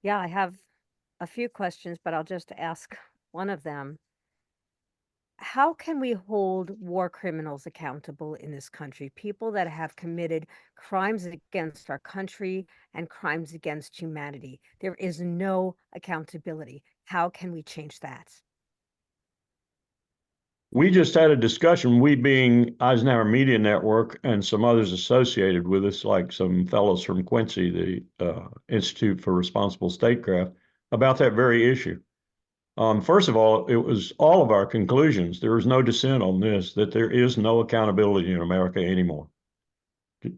Yeah, I have a few questions, but I'll just ask one of them. How can we hold war criminals accountable in this country? People that have committed crimes against our country and crimes against humanity. There is no accountability. How can we change that? We just had a discussion, we being Eisenhower Media Network and some others associated with us, like some fellows from Quincy, the Institute for Responsible Statecraft, about that very issue. First of all, it was all of our conclusions. There was no dissent on this, that there is no accountability in America anymore.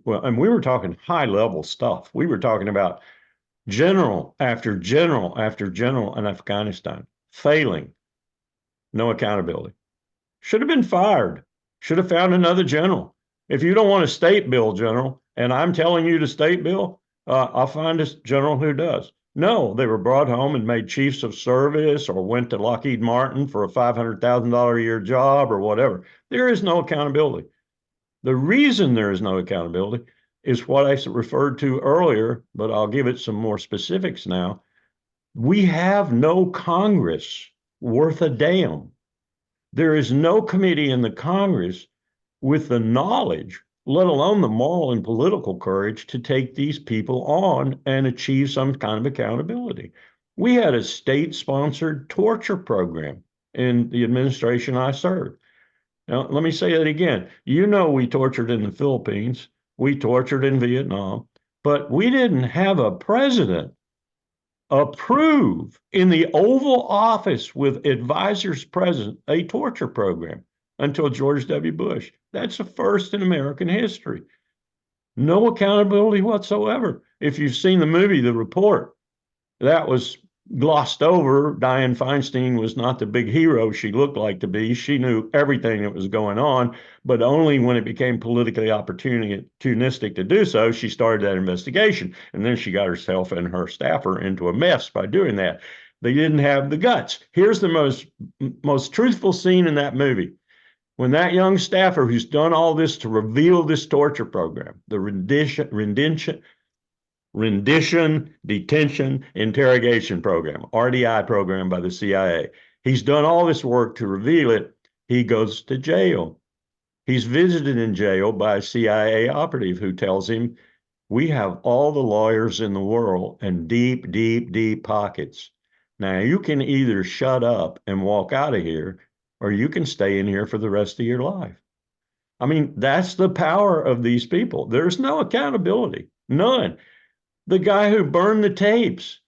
Well, and we were talking high level stuff. We were talking about general after general after general in Afghanistan failing, no accountability. Should have been fired. Should have found another general. If you don't want a state bill, general, and I'm telling you to state bill, I'll find a general who does. No, they were brought home and made chiefs of service or went to Lockheed Martin for a $500,000 a year job or whatever. There is no accountability. The reason there is no accountability is what I referred to earlier, but I'll give it some more specifics now. We have no Congress worth a damn. There is no committee in the Congress with the knowledge, let alone the moral and political courage to take these people on and achieve some kind of accountability. We had a state-sponsored torture program in the administration I served. Now, let me say that again. You know, we tortured in the Philippines, we tortured in Vietnam, but we didn't have a president approve in the Oval Office with advisors present a torture program until George W. Bush. That's the first in American history. No accountability whatsoever. If you've seen the movie, The Report, that was glossed over. Dianne Feinstein was not the big hero she looked like to be. She knew everything that was going on, but only when it became politically opportunistic to do so, she started that investigation. And then she got herself and her staffer into a mess by doing that. They didn't have the guts. Here's the most truthful scene in that movie. When that young staffer who's done all this to reveal this torture program, the rendition, detention, interrogation program, RDI program by the CIA. He's done all this work to reveal it. He goes to jail. He's visited in jail by a CIA operative who tells him, we have all the lawyers in the world and deep, deep, deep pockets. Now you can either shut up and walk out of here, or you can stay in here for the rest of your life. I mean, that's the power of these people. There's no accountability, none. The guy who burned the tapes.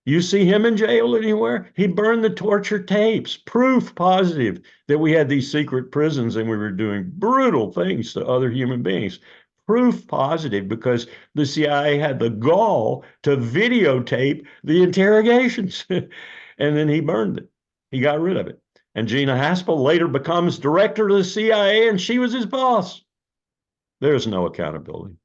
You see him in jail anywhere? He burned the torture tapes. Proof positive that we had these secret prisons and we were doing brutal things to other human beings. Proof positive because the CIA had the gall to videotape the interrogations. And then he burned it. He got rid of it. And Gina Haspel later becomes director of the CIA and she was his boss. There's no accountability.